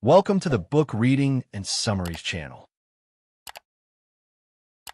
Welcome to the Book Reading and Summaries channel.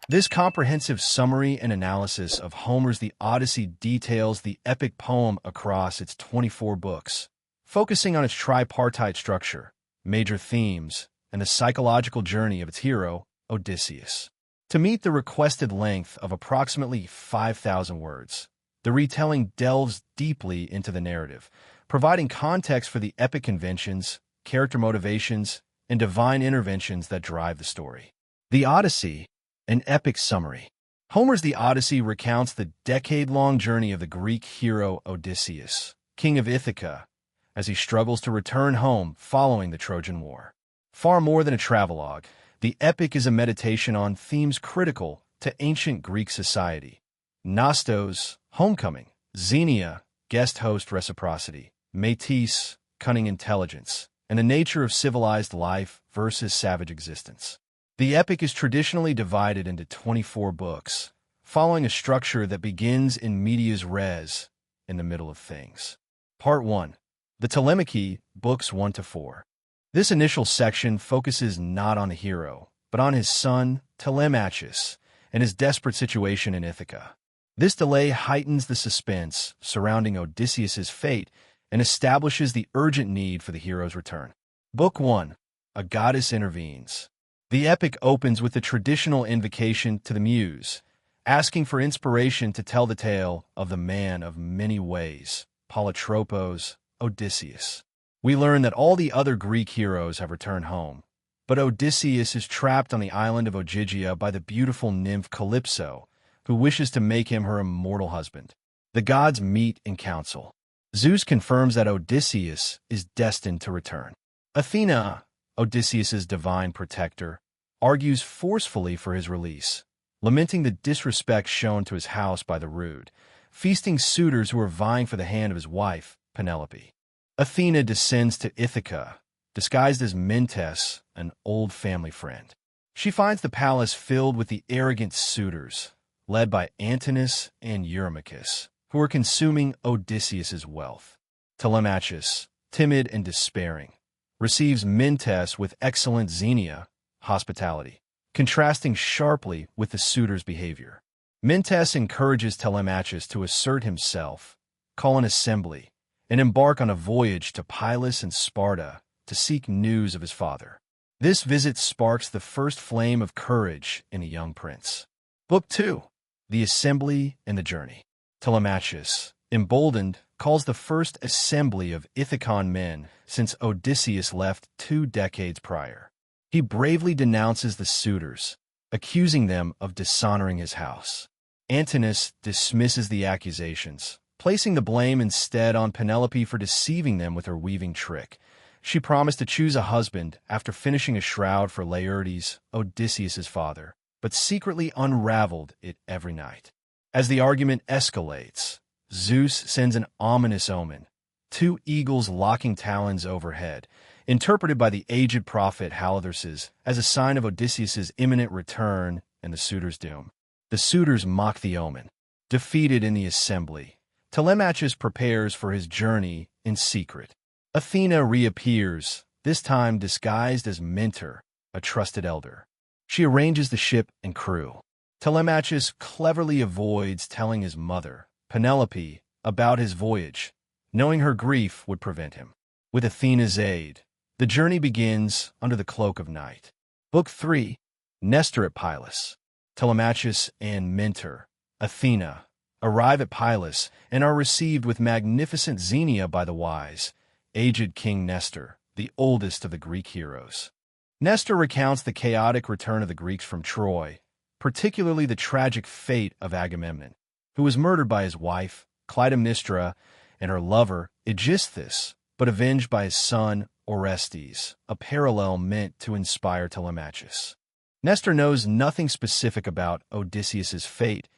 This comprehensive summary and analysis of Homer's The Odyssey details the epic poem across its 24 books, focusing on its tripartite structure, major themes, and the psychological journey of its hero, Odysseus. To meet the requested length of approximately 5,000 words, the retelling delves deeply into the narrative, providing context for the epic conventions, character motivations, and divine interventions that drive the story. The Odyssey, an epic summary. Homer's The Odyssey recounts the decade-long journey of the Greek hero Odysseus, king of Ithaca, as he struggles to return home following the Trojan War. Far more than a travelogue, the epic is a meditation on themes critical to ancient Greek society: Nostos, homecoming; Xenia, guest-host reciprocity; Métis, cunning intelligence; and the nature of civilized life versus savage existence. The epic is traditionally divided into 24 books, following a structure that begins in medias res, in the middle of things. Part 1. The Telemachus, books 1 to 4. This initial section focuses not on the hero, but on his son, Telemachus, and his desperate situation in Ithaca. This delay heightens the suspense surrounding Odysseus's fate and establishes the urgent need for the hero's return. Book 1. A Goddess Intervenes. The epic opens with the traditional invocation to the Muse, asking for inspiration to tell the tale of the man of many ways, Polytropos, Odysseus. We learn that all the other Greek heroes have returned home, but Odysseus is trapped on the island of Ogygia by the beautiful nymph Calypso, who wishes to make him her immortal husband. The gods meet in council. Zeus confirms that Odysseus is destined to return. Athena, Odysseus's divine protector, argues forcefully for his release, lamenting the disrespect shown to his house by the rude, feasting suitors who are vying for the hand of his wife, Penelope. Athena descends to Ithaca, disguised as Mentes, an old family friend. She finds the palace filled with the arrogant suitors, led by Antinous and Eurymachus, who are consuming Odysseus's wealth. Telemachus, timid and despairing, receives Mentes with excellent Xenia, hospitality, contrasting sharply with the suitor's behavior. Mentes encourages Telemachus to assert himself, call an assembly, and embark on a voyage to Pylos and Sparta to seek news of his father. This visit sparks the first flame of courage in a young prince. Book 2. The Assembly and the Journey. Telemachus, emboldened, calls the first assembly of Ithacan men since Odysseus left 2 decades prior. He bravely denounces the suitors, accusing them of dishonoring his house. Antinous dismisses the accusations, placing the blame instead on Penelope for deceiving them with her weaving trick. She promised to choose a husband after finishing a shroud for Laertes, Odysseus's father, but secretly unraveled it every night. As the argument escalates, Zeus sends an ominous omen, 2 eagles locking talons overhead, interpreted by the aged prophet Halitherses as a sign of Odysseus's imminent return and the suitors' doom. The suitors mock the omen. Defeated in the assembly, Telemachus prepares for his journey in secret. Athena reappears, this time disguised as Mentor, a trusted elder. She arranges the ship and crew. Telemachus cleverly avoids telling his mother, Penelope, about his voyage, knowing her grief would prevent him. With Athena's aid, the journey begins under the cloak of night. Book 3. Nestor at Pylos. Telemachus and Mentor, Athena, arrive at Pylos and are received with magnificent Xenia by the wise, aged King Nestor, the oldest of the Greek heroes. Nestor recounts the chaotic return of the Greeks from Troy, particularly the tragic fate of Agamemnon, who was murdered by his wife, Clytemnestra, and her lover, Aegisthus, but avenged by his son, Orestes, a parallel meant to inspire Telemachus. Nestor knows nothing specific about Odysseus's fate,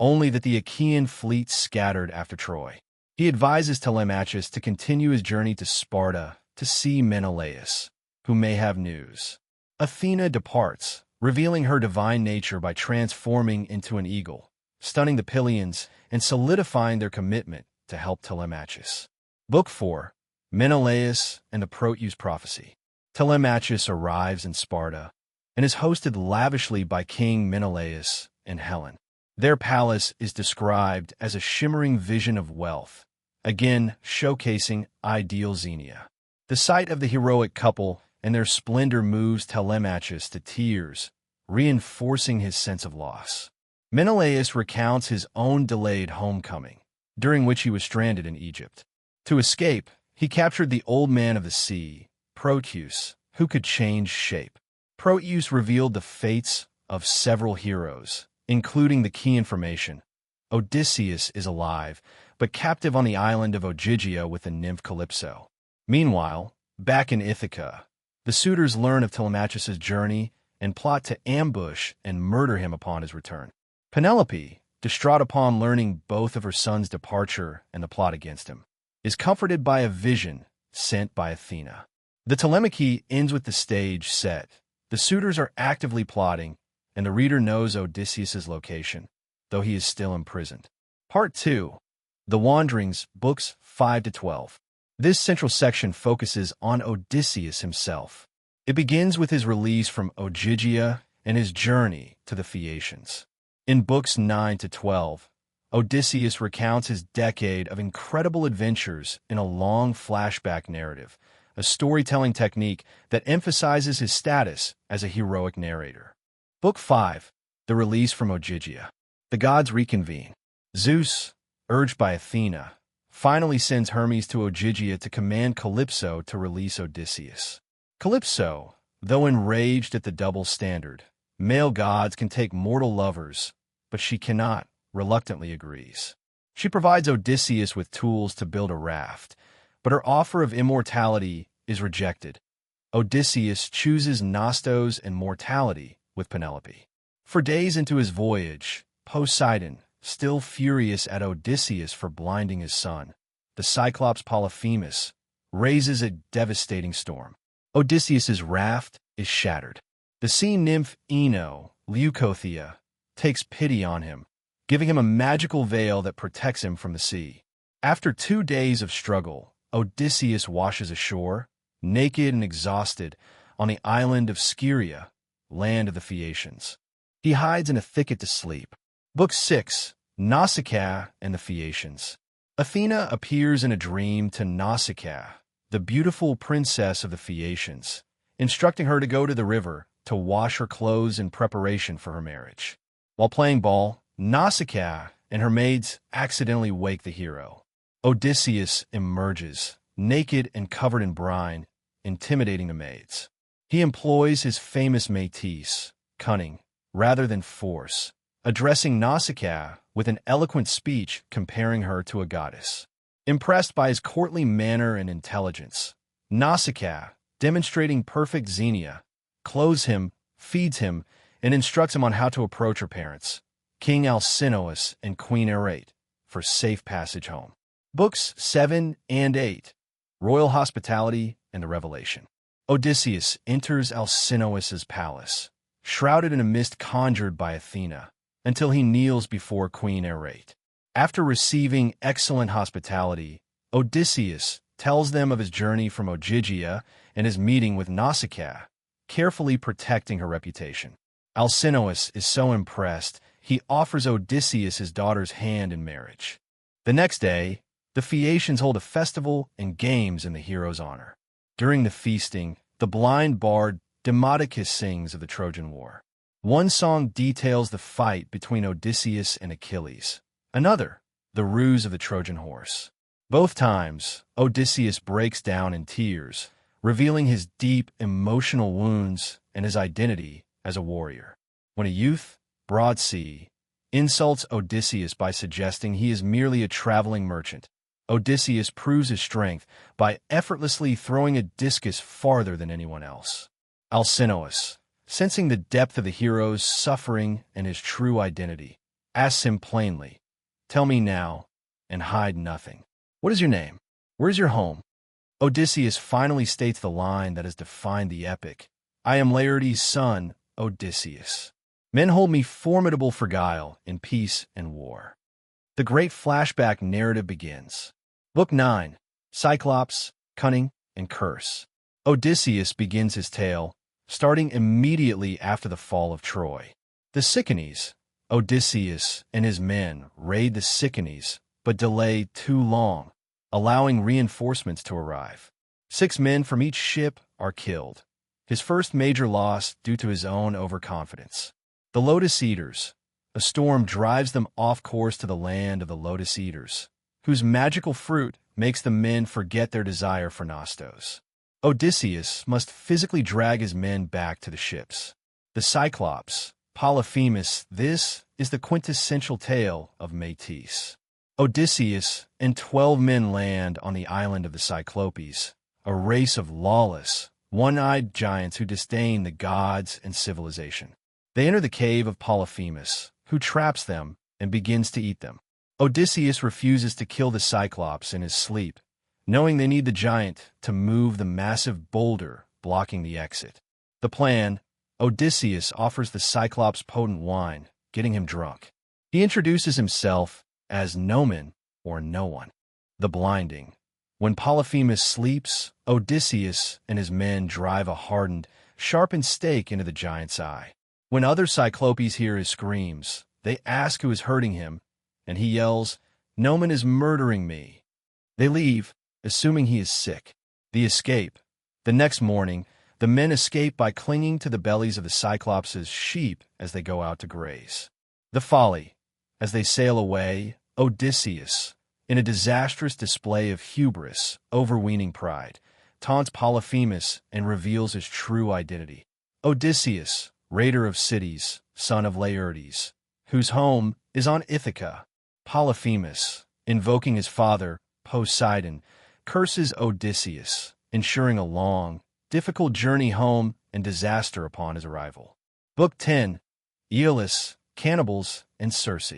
only that the Achaean fleet scattered after Troy. He advises Telemachus to continue his journey to Sparta to see Menelaus, who may have news. Athena departs, revealing her divine nature by transforming into an eagle, stunning the Pylians and solidifying their commitment to help Telemachus. Book 4. Menelaus and the Proteus Prophecy. Telemachus arrives in Sparta and is hosted lavishly by King Menelaus and Helen. Their palace is described as a shimmering vision of wealth, again showcasing ideal Xenia. The sight of the heroic couple and their splendor moves Telemachus to tears, reinforcing his sense of loss. Menelaus recounts his own delayed homecoming, during which he was stranded in Egypt. To escape, he captured the old man of the sea, Proteus, who could change shape. Proteus revealed the fates of several heroes, including the key information: Odysseus is alive, but captive on the island of Ogygia with the nymph Calypso. Meanwhile, back in Ithaca, the suitors learn of Telemachus' journey and plot to ambush and murder him upon his return. Penelope, distraught upon learning both of her son's departure and the plot against him, is comforted by a vision sent by Athena. The Telemachy ends with the stage set. The suitors are actively plotting, and the reader knows Odysseus' location, though he is still imprisoned. Part 2. The Wanderings, books 5 to 12. This central section focuses on Odysseus himself. It begins with his release from Ogygia and his journey to the Phaeacians. In books 9 to 12, Odysseus recounts his decade of incredible adventures in a long flashback narrative, a storytelling technique that emphasizes his status as a heroic narrator. Book 5. The Release from Ogygia. The gods reconvene. Zeus, urged by Athena, finally sends Hermes to Ogygia to command Calypso to release Odysseus. Calypso, though enraged at the double standard, male gods can take mortal lovers, but she cannot, reluctantly agrees. She provides Odysseus with tools to build a raft, but her offer of immortality is rejected. Odysseus chooses Nostos and mortality with Penelope. For days into his voyage, Poseidon, still furious at Odysseus for blinding his son, the Cyclops Polyphemus, raises a devastating storm. Odysseus's raft is shattered. The sea nymph Ino, Leucothea, takes pity on him, giving him a magical veil that protects him from the sea. After 2 days of struggle, Odysseus washes ashore, naked and exhausted, on the island of Scheria, land of the Phaeacians. He hides in a thicket to sleep. Book 6. Nausicaa and the Phaeacians. Athena appears in a dream to Nausicaa, the beautiful princess of the Phaeacians, instructing her to go to the river to wash her clothes in preparation for her marriage. While playing ball, Nausicaa and her maids accidentally wake the hero. Odysseus emerges, naked and covered in brine, intimidating the maids. He employs his famous métis, cunning, rather than force, addressing Nausicaa with an eloquent speech comparing her to a goddess. Impressed by his courtly manner and intelligence, Nausicaa, demonstrating perfect Xenia, clothes him, feeds him, and instructs him on how to approach her parents, King Alcinous and Queen Arete, for safe passage home. Books 7 and 8. Royal Hospitality and the Revelation. Odysseus enters Alcinous's palace, shrouded in a mist conjured by Athena, until he kneels before Queen Arete. After receiving excellent hospitality, Odysseus tells them of his journey from Ogygia and his meeting with Nausicaa, carefully protecting her reputation. Alcinous is so impressed, he offers Odysseus his daughter's hand in marriage. The next day, the Phaeacians hold a festival and games in the hero's honor. During the feasting, the blind bard Demodocus sings of the Trojan War. One song details the fight between Odysseus and Achilles, another, the ruse of the Trojan horse. Both times, Odysseus breaks down in tears, revealing his deep emotional wounds and his identity as a warrior. When a youth, Broadsea, insults Odysseus by suggesting he is merely a traveling merchant, Odysseus proves his strength by effortlessly throwing a discus farther than anyone else. Alcinous, sensing the depth of the hero's suffering and his true identity, asks him plainly, "Tell me now, and hide nothing. What is your name? Where is your home?" Odysseus finally states the line that has defined the epic, "I am Laertes' son, Odysseus. Men hold me formidable for guile in peace and war." The great flashback narrative begins. Book 9. Cyclops, Cunning, and Curse. Odysseus begins his tale, starting immediately after the fall of Troy. The Cyclones, Odysseus and his men raid the Cyclones, but delay too long, allowing reinforcements to arrive. 6 men from each ship are killed, his first major loss due to his own overconfidence. The Lotus Eaters. A storm drives them off course to the land of the Lotus Eaters, whose magical fruit makes the men forget their desire for Nostos. Odysseus must physically drag his men back to the ships. The Cyclops Polyphemus. This is the quintessential tale of Métis. Odysseus and 12 men land on the island of the Cyclopes, a race of lawless, one-eyed giants who disdain the gods and civilization. They enter the cave of Polyphemus, who traps them and begins to eat them. Odysseus refuses to kill the Cyclops in his sleep, knowing they need the giant to move the massive boulder blocking the exit. The plan: Odysseus offers the Cyclops potent wine, getting him drunk. He introduces himself as Nomen, or no one. The blinding. When Polyphemus sleeps, Odysseus and his men drive a hardened, sharpened stake into the giant's eye. When other Cyclopes hear his screams, they ask who is hurting him, and he yells, "Nomen is murdering me." They leave, assuming he is sick. The escape. The next morning, the men escape by clinging to the bellies of the Cyclops' sheep as they go out to graze. The folly. As they sail away, Odysseus, in a disastrous display of hubris, overweening pride, taunts Polyphemus and reveals his true identity. Odysseus, raider of cities, son of Laertes, whose home is on Ithaca. Polyphemus, invoking his father, Poseidon, curses Odysseus, ensuring a long, difficult journey home and disaster upon his arrival. Book 10. Aeolus, Cannibals, and Circe.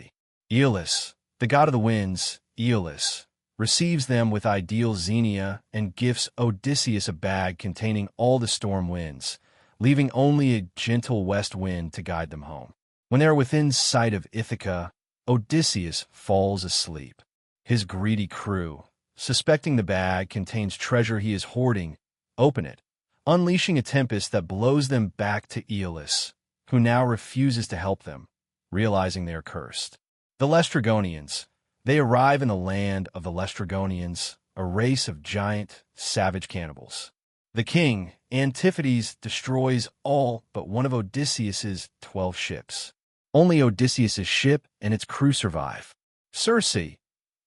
Aeolus, the god of the winds, Aeolus, receives them with ideal xenia and gifts Odysseus a bag containing all the storm winds, leaving only a gentle west wind to guide them home. When they are within sight of Ithaca, Odysseus falls asleep. His greedy crew, suspecting the bag contains treasure he is hoarding, open it, unleashing a tempest that blows them back to Aeolus, who now refuses to help them, realizing they are cursed. The Laestrygonians. They arrive in the land of the Laestrygonians, a race of giant, savage cannibals. The king, Antiphates, destroys all but one of Odysseus's 12 ships. Only Odysseus's ship and its crew survive. Circe.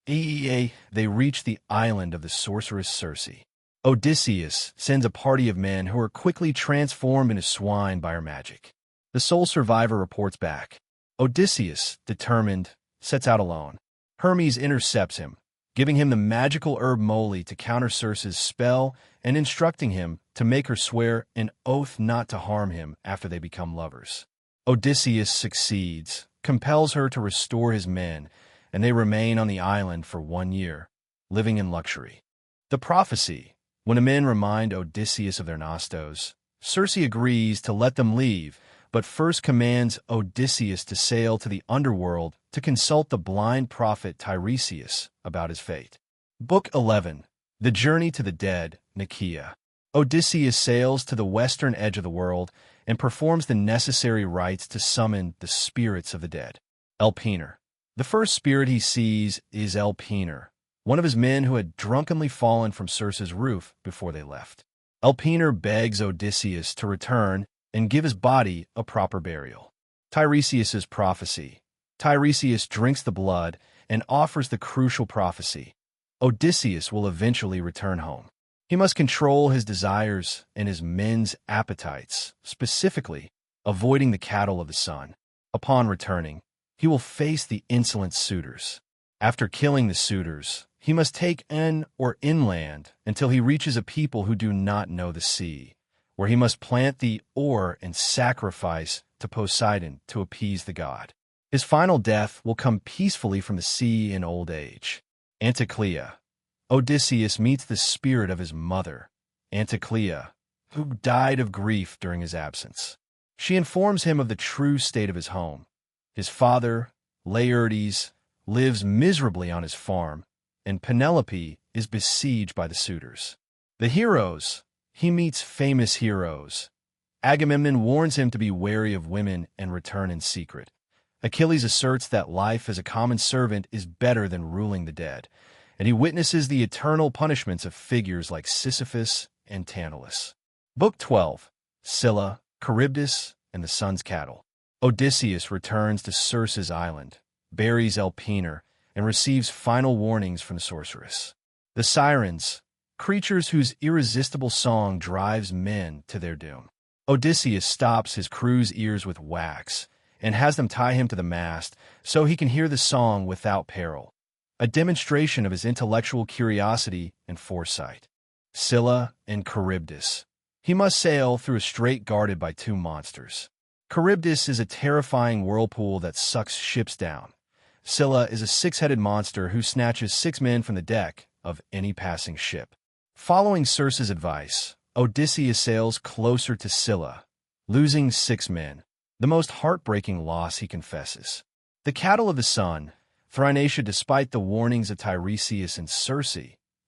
They reach the island of the sorceress Circe. Odysseus sends a party of men who are quickly transformed into swine by her magic. The sole survivor reports back. Odysseus, determined, sets out alone. Hermes intercepts him, giving him the magical herb moly to counter Circe's spell and instructing him to make her swear an oath not to harm him after they become lovers. Odysseus succeeds, compels her to restore his men, and they remain on the island for 1 year, living in luxury. The prophecy. When the men remind Odysseus of their Nostos, Circe agrees to let them leave, but first commands Odysseus to sail to the underworld to consult the blind prophet Tiresias about his fate. Book 11. The Journey to the Dead, Nicaea. Odysseus sails to the western edge of the world and performs the necessary rites to summon the spirits of the dead. Elpenor. The first spirit he sees is Elpenor, one of his men who had drunkenly fallen from Circe's roof before they left. Elpenor begs Odysseus to return and give his body a proper burial. Tiresias's prophecy. Tiresias drinks the blood and offers the crucial prophecy. Odysseus will eventually return home. He must control his desires and his men's appetites, specifically avoiding the cattle of the sun. Upon returning, he will face the insolent suitors. After killing the suitors, he must take inland until he reaches a people who do not know the sea, where he must plant the ore and sacrifice to Poseidon to appease the god. His final death will come peacefully from the sea in old age. Anticlea. Odysseus meets the spirit of his mother, Anticlea, who died of grief during his absence. She informs him of the true state of his home. His father, Laertes, lives miserably on his farm, and Penelope is besieged by the suitors. The heroes. he meets famous heroes. Agamemnon warns him to be wary of women and return in secret. Achilles asserts that life as a common servant is better than ruling the dead, and he witnesses the eternal punishments of figures like Sisyphus and Tantalus. Book 12. Scylla, Charybdis, and the Sun's Cattle. Odysseus returns to Circe's island, buries Elpenor, and receives final warnings from the sorceress. The Sirens, creatures whose irresistible song drives men to their doom. Odysseus stops his crew's ears with wax and has them tie him to the mast so he can hear the song without peril, a demonstration of his intellectual curiosity and foresight. Scylla and Charybdis. He must sail through a strait guarded by two monsters. Charybdis is a terrifying whirlpool that sucks ships down. Scylla is a six-headed monster who snatches 6 men from the deck of any passing ship. Following Circe's advice, Odysseus sails closer to Scylla, losing 6 men, the most heartbreaking loss he confesses. The cattle of the sun, Thrinacia, despite the warnings of Tiresias and Circe,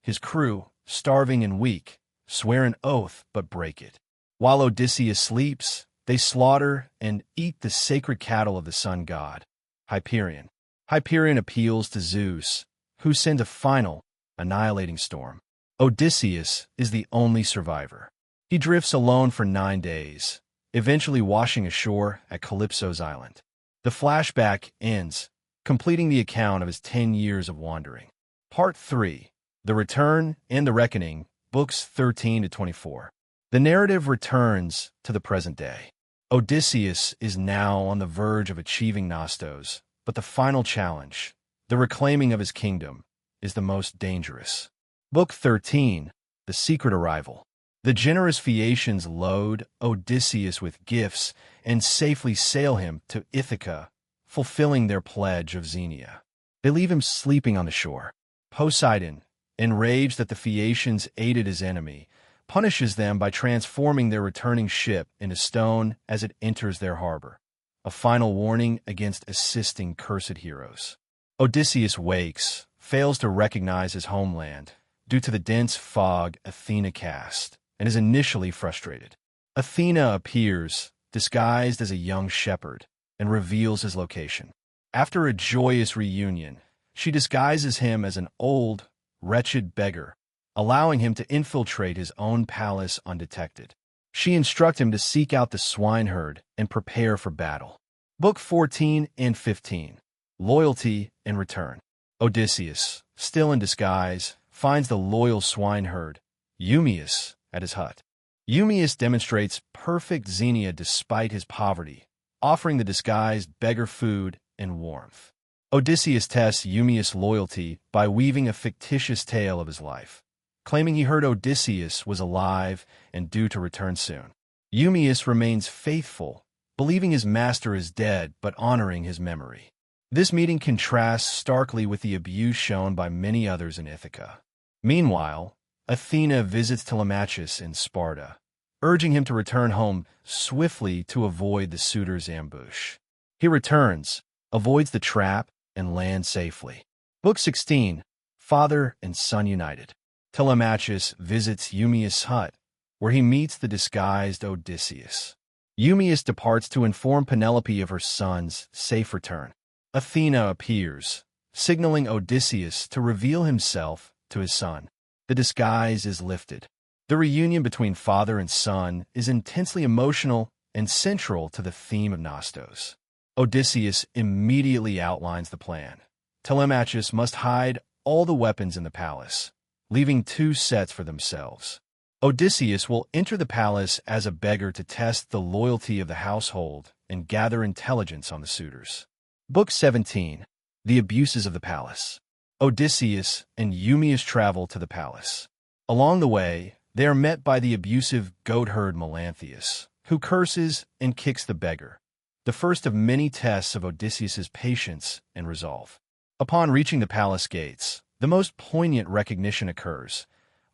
his crew, starving and weak, swear an oath but break it. While Odysseus sleeps, they slaughter and eat the sacred cattle of the sun god, Hyperion. Hyperion appeals to Zeus, who sends a final, annihilating storm. Odysseus is the only survivor. He drifts alone for 9 days, eventually washing ashore at Calypso's island. The flashback ends, completing the account of his 10 years of wandering. Part 3. The Return and the Reckoning, books 13 to 24. The narrative returns to the present day. Odysseus is now on the verge of achieving Nostos, but the final challenge, the reclaiming of his kingdom, is the most dangerous. Book 13. The Secret Arrival. The generous Phaeacians load Odysseus with gifts and safely sail him to Ithaca, fulfilling their pledge of Xenia. They leave him sleeping on the shore. Poseidon, enraged that the Phaeacians aided his enemy, punishes them by transforming their returning ship into stone as it enters their harbor, a final warning against assisting cursed heroes. Odysseus wakes, fails to recognize his homeland due to the dense fog Athena cast, and is initially frustrated. Athena appears, disguised as a young shepherd, and reveals his location. After a joyous reunion, she disguises him as an old, wretched beggar, allowing him to infiltrate his own palace undetected. She instructs him to seek out the swineherd and prepare for battle. Book 14 and 15. Loyalty and Return. Odysseus, still in disguise, finds the loyal swineherd, Eumaeus, at his hut. Eumaeus demonstrates perfect Xenia despite his poverty, offering the disguised beggar food and warmth. Odysseus tests Eumaeus' loyalty by weaving a fictitious tale of his life, claiming he heard Odysseus was alive and due to return soon. Eumaeus remains faithful, believing his master is dead but honoring his memory. This meeting contrasts starkly with the abuse shown by many others in Ithaca. Meanwhile, Athena visits Telemachus in Sparta, urging him to return home swiftly to avoid the suitor's ambush. He returns, avoids the trap, and lands safely. Book 16. Father and Son United. Telemachus visits Eumaeus' hut, where he meets the disguised Odysseus. Eumaeus departs to inform Penelope of her son's safe return. Athena appears, signaling Odysseus to reveal himself to his son. The disguise is lifted. The reunion between father and son is intensely emotional and central to the theme of Nostos. Odysseus immediately outlines the plan. Telemachus must hide all the weapons in the palace, leaving 2 sets for themselves. Odysseus will enter the palace as a beggar to test the loyalty of the household and gather intelligence on the suitors. Book 17. The Abuses of the Palace. Odysseus and Eumaeus travel to the palace. Along the way, they are met by the abusive goatherd Melanthius, who curses and kicks the beggar, the first of many tests of Odysseus's patience and resolve. Upon reaching the palace gates, the most poignant recognition occurs.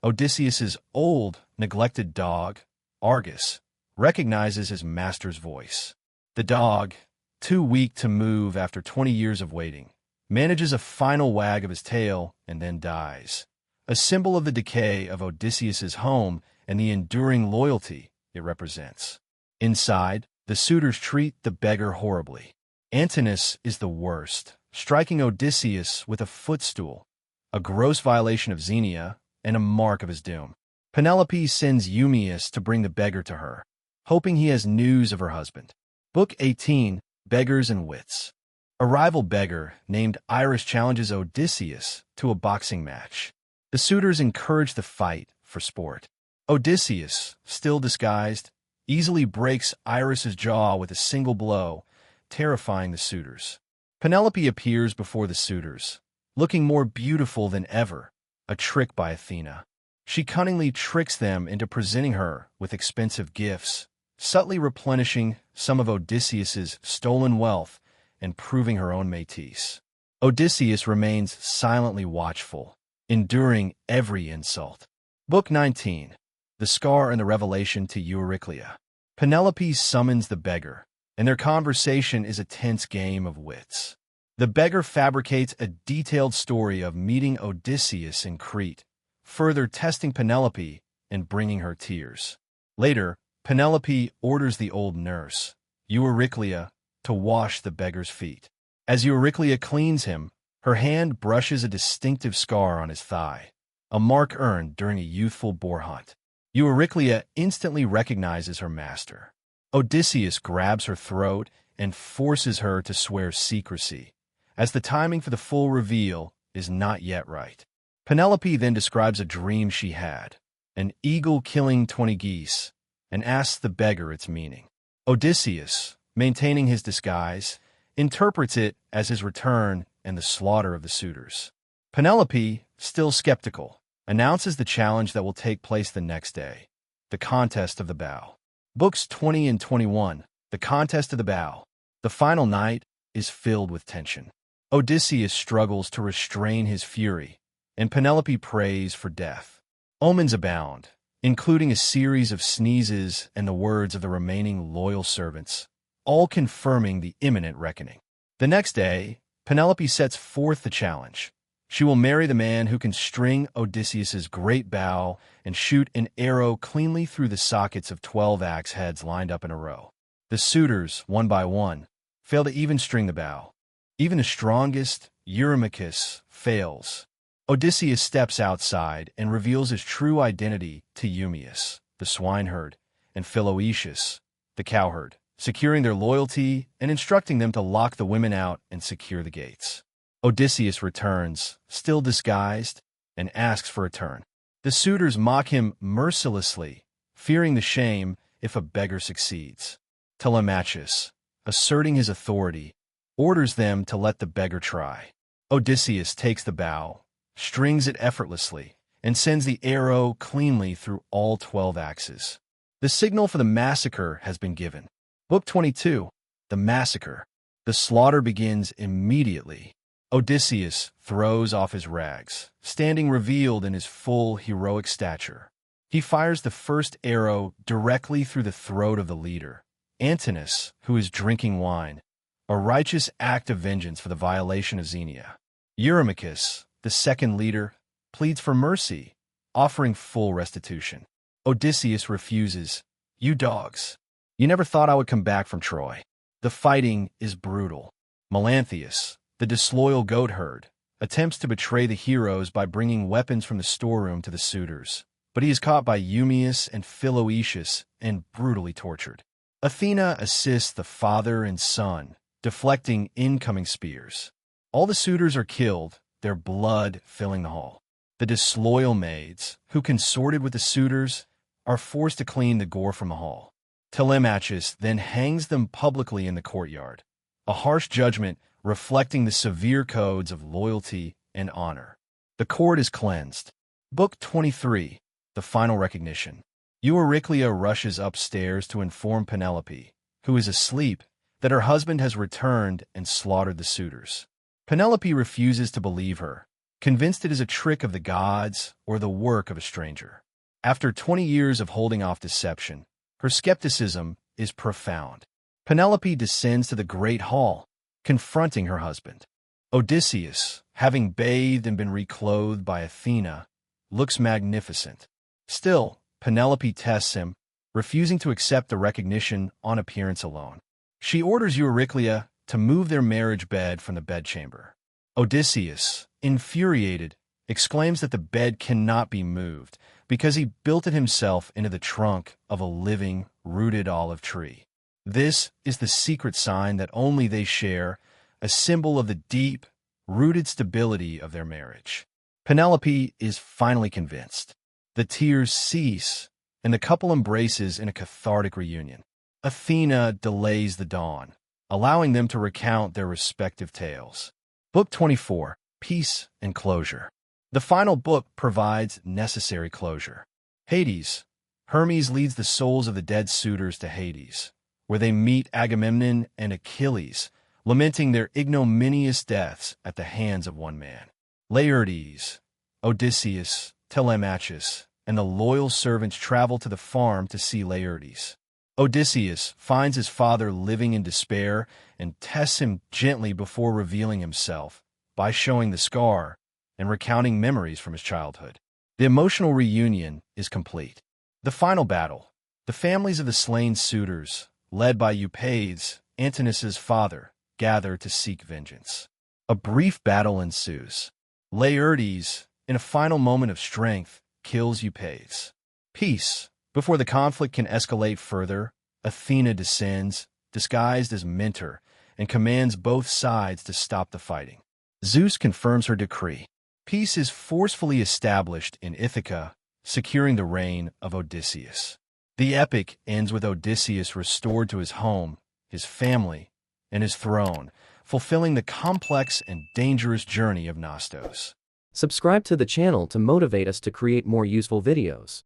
Odysseus's old, neglected dog, Argus, recognizes his master's voice. The dog, too weak to move after 20 years of waiting, manages a final wag of his tail and then dies, a symbol of the decay of Odysseus's home and the enduring loyalty it represents. Inside, the suitors treat the beggar horribly. Antinous is the worst, striking Odysseus with a footstool, a gross violation of Xenia and a mark of his doom. Penelope sends Eumaeus to bring the beggar to her, hoping he has news of her husband. Book 18, Beggars and Wits. A rival beggar named Iris challenges Odysseus to a boxing match. The suitors encourage the fight for sport. Odysseus, still disguised, easily breaks Iris's jaw with a single blow, terrifying the suitors. Penelope appears before the suitors, looking more beautiful than ever, a trick by Athena. She cunningly tricks them into presenting her with expensive gifts, subtly replenishing some of Odysseus's stolen wealth and proving her own métis. Odysseus remains silently watchful, enduring every insult. Book 19. The Scar and the Revelation to Euryclea. Penelope summons the beggar, and their conversation is a tense game of wits. The beggar fabricates a detailed story of meeting Odysseus in Crete, further testing Penelope and bringing her tears. Later, Penelope orders the old nurse, Euryclea, to wash the beggar's feet. As Euryclea cleans him, her hand brushes a distinctive scar on his thigh, a mark earned during a youthful boar hunt. Euryclea instantly recognizes her master. Odysseus grabs her throat and forces her to swear secrecy, as the timing for the full reveal is not yet right. Penelope then describes a dream she had, an eagle killing 20 geese, and asks the beggar its meaning. Odysseus, maintaining his disguise, interprets it as his return and the slaughter of the suitors. Penelope, still skeptical, announces the challenge that will take place the next day, the Contest of the Bow. Books 20 and 21, The Contest of the Bow. The final night is filled with tension. Odysseus struggles to restrain his fury, and Penelope prays for death. Omens abound, including a series of sneezes and the words of the remaining loyal servants, all confirming the imminent reckoning. The next day, Penelope sets forth the challenge. She will marry the man who can string Odysseus's great bow and shoot an arrow cleanly through the sockets of 12 axe heads lined up in a row. The suitors, one by one, fail to even string the bow. Even the strongest, Eurymachus, fails. Odysseus steps outside and reveals his true identity to Eumaeus, the swineherd, and Philoetius, the cowherd, securing their loyalty and instructing them to lock the women out and secure the gates. Odysseus returns, still disguised, and asks for a turn. The suitors mock him mercilessly, fearing the shame if a beggar succeeds. Telemachus, asserting his authority, orders them to let the beggar try. Odysseus takes the bow, strings it effortlessly, and sends the arrow cleanly through all 12 axes. The signal for the massacre has been given. Book 22, The Massacre. The slaughter begins immediately. Odysseus throws off his rags, standing revealed in his full heroic stature. He fires the first arrow directly through the throat of the leader, Antinous, who is drinking wine, a righteous act of vengeance for the violation of Xenia. Eurymachus, the second leader, pleads for mercy, offering full restitution. Odysseus refuses. "You dogs. You never thought I would come back from Troy." The fighting is brutal. Melanthius, the disloyal goatherd, attempts to betray the heroes by bringing weapons from the storeroom to the suitors, but he is caught by Eumaeus and Philoetius and brutally tortured. Athena assists the father and son, deflecting incoming spears. All the suitors are killed, their blood filling the hall. The disloyal maids, who consorted with the suitors, are forced to clean the gore from the hall. Telemachus then hangs them publicly in the courtyard, a harsh judgment reflecting the severe codes of loyalty and honor. The court is cleansed. Book 23, The Final Recognition. Euryclea rushes upstairs to inform Penelope, who is asleep, that her husband has returned and slaughtered the suitors. Penelope refuses to believe her, convinced it is a trick of the gods or the work of a stranger. After 20 years of holding off deception, her skepticism is profound. Penelope descends to the great hall, confronting her husband. Odysseus, having bathed and been reclothed by Athena, looks magnificent. Still, Penelope tests him, refusing to accept the recognition on appearance alone. She orders Euryclea to move their marriage bed from the bedchamber. Odysseus, infuriated, exclaims that the bed cannot be moved because he built it himself into the trunk of a living, rooted olive tree. This is the secret sign that only they share, a symbol of the deep, rooted stability of their marriage. Penelope is finally convinced. The tears cease, and the couple embraces in a cathartic reunion. Athena delays the dawn, allowing them to recount their respective tales. Book 24, Peace and Closure. The final book provides necessary closure. Hades. Hermes leads the souls of the dead suitors to Hades, where they meet Agamemnon and Achilles, lamenting their ignominious deaths at the hands of one man. Laertes, Odysseus, Telemachus, and the loyal servants travel to the farm to see Laertes. Odysseus finds his father living in despair and tests him gently before revealing himself by showing the scar and recounting memories from his childhood. The emotional reunion is complete. The final battle. The families of the slain suitors, led by Eupeithes, Antinous' father, gather to seek vengeance. A brief battle ensues. Laertes, in a final moment of strength, kills Eupeithes. Peace. Before the conflict can escalate further, Athena descends, disguised as Mentor, and commands both sides to stop the fighting. Zeus confirms her decree. Peace is forcefully established in Ithaca, securing the reign of Odysseus. The epic ends with Odysseus restored to his home, his family, and his throne, fulfilling the complex and dangerous journey of Nostos. Subscribe to the channel to motivate us to create more useful videos.